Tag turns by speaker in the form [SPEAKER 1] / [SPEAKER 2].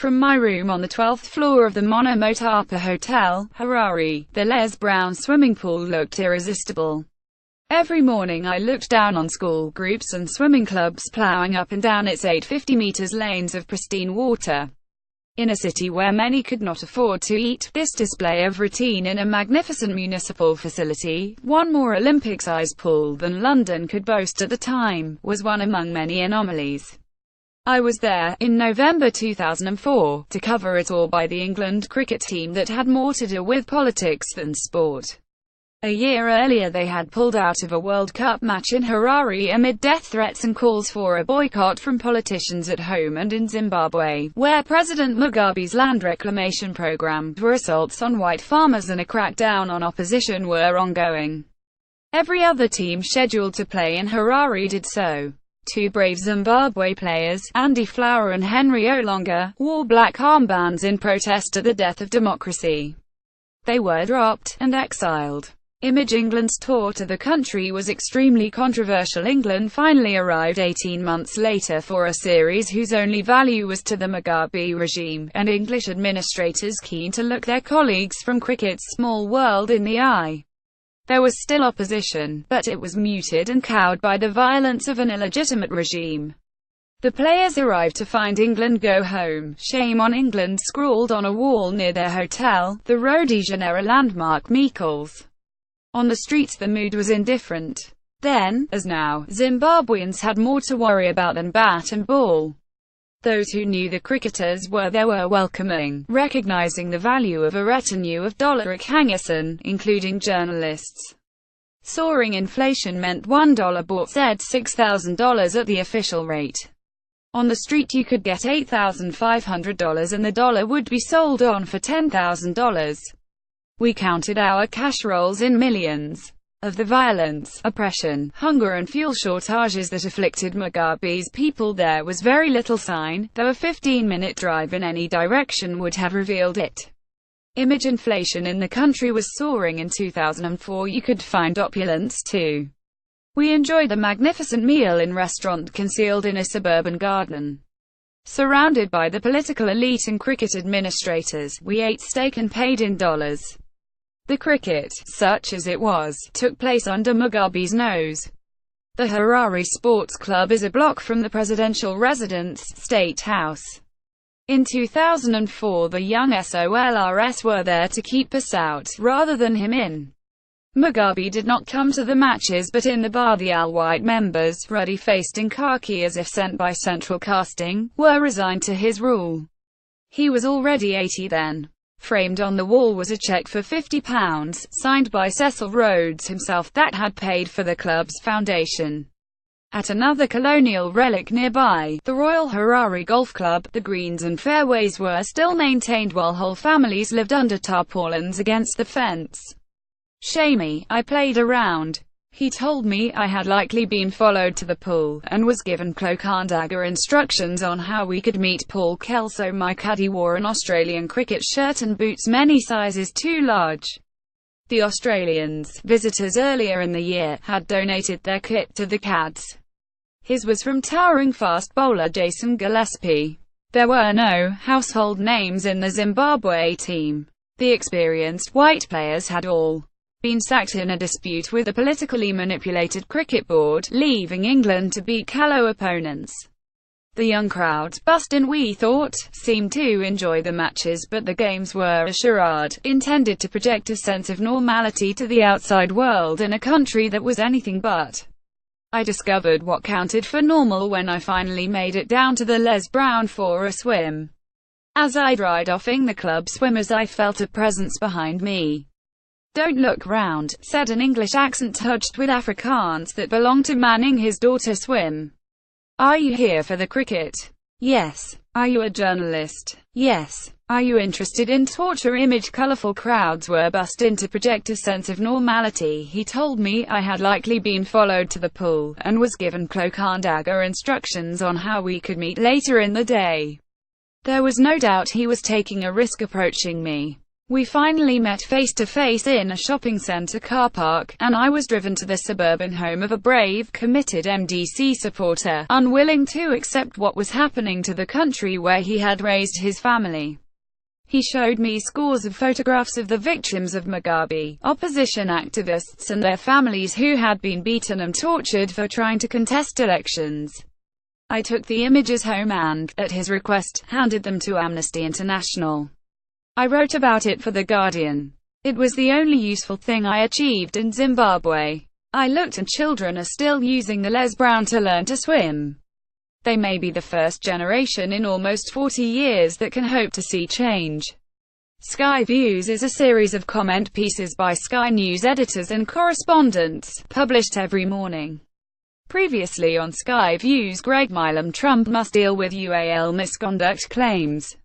[SPEAKER 1] From my room on the 12th floor of the Monomotapa Hotel, Harare, the Les Brown swimming pool looked irresistible. Every morning I looked down on school groups and swimming clubs plowing up and down its 850 meters lanes of pristine water. In a city where many could not afford to eat, this display of routine in a magnificent municipal facility, one more Olympic-sized pool than London could boast at the time, was one among many anomalies. I was there, in November 2004, to cover it all by the England cricket team that had more to do with politics than sport. A year earlier they had pulled out of a World Cup match in Harare amid death threats and calls for a boycott from politicians at home and in Zimbabwe, where President Mugabe's land reclamation program, where assaults on white farmers and a crackdown on opposition were ongoing. Every other team scheduled to play in Harare did so. Two brave Zimbabwe players, Andy Flower and Henry Olonga, wore black armbands in protest at the death of democracy. They were dropped and exiled. England's tour to the country was extremely controversial. England finally arrived 18 months later for a series whose only value was to the Mugabe regime, and English administrators keen to look their colleagues from cricket's small world in the eye. There was still opposition, but it was muted and cowed by the violence of an illegitimate regime. The players arrived to find England go home. "Shame on England" scrawled on a wall near their hotel, the Rio de Janeiro landmark Meekles. On the streets the mood was indifferent. Then, as now, Zimbabweans had more to worry about than bat and ball. Those who knew the cricketers were there were welcoming, recognizing the value of a retinue of $ic hangison, including journalists. Soaring inflation meant $1 bought said $6,000 at the official rate. On the street you could get $8,500 and the dollar would be sold on for $10,000. We counted our cash rolls in millions. Of the violence, oppression, hunger and fuel shortages that afflicted Mugabe's people there was very little sign, though a 15-minute drive in any direction would have revealed it. Image inflation in the country was soaring in 2004. You could find opulence too. We enjoyed a magnificent meal in restaurant concealed in a suburban garden. Surrounded by the political elite and cricket administrators, we ate steak and paid in dollars. The cricket, such as it was, took place under Mugabe's nose. The Harare Sports Club is a block from the presidential residence, State House. In 2004 the young SOLRS were there to keep us out, rather than him in. Mugabe did not come to the matches but in the bar the all-white members, ruddy-faced in khaki as if sent by central casting, were resigned to his rule. He was already 80 then. Framed on the wall was a cheque for £50, signed by Cecil Rhodes himself, that had paid for the club's foundation. At another colonial relic nearby, the Royal Harare Golf Club, the greens and fairways were still maintained while whole families lived under tarpaulins against the fence. "Shamey, I played around. He told me I had likely been followed to the pool, and was given cloak and dagger instructions on how we could meet Paul Kelso. My caddy wore an Australian cricket shirt and boots many sizes too large." The Australians, visitors earlier in the year, had donated their kit to the Cads. His was from towering fast bowler Jason Gillespie. There were no household names in the Zimbabwe team. The experienced white players had all been sacked in a dispute with the politically manipulated cricket board, leaving England to beat callow opponents. The young crowd, buzzed in we thought, seemed to enjoy the matches, but the games were a charade, intended to project a sense of normality to the outside world in a country that was anything but. I discovered what counted for normal when I finally made it down to the Les Brown for a swim. As I dried offing the club swimmers I felt a presence behind me. "Don't look round," said an English accent touched with Afrikaans that belonged to Manning his daughter swim. "Are you here for the cricket?" "Yes." "Are you a journalist?" "Yes." "Are you interested in torture?" Colourful crowds were bussed in to project a sense of normality. He told me I had likely been followed to the pool, and was given cloak and dagger instructions on how we could meet later in the day. There was no doubt he was taking a risk approaching me. We finally met face to face in a shopping center car park, and I was driven to the suburban home of a brave, committed MDC supporter, unwilling to accept what was happening to the country where he had raised his family. He showed me scores of photographs of the victims of Mugabe, opposition activists and their families who had been beaten and tortured for trying to contest elections. I took the images home and, at his request, handed them to Amnesty International. I wrote about it for The Guardian. It was the only useful thing I achieved in Zimbabwe. I looked and children are still using the Les Brown to learn to swim. They may be the first generation in almost 40 years that can hope to see change. Sky Views is a series of comment pieces by Sky News editors and correspondents, published every morning. Previously on Sky Views, Greg Milam: Trump must deal with UAL misconduct claims.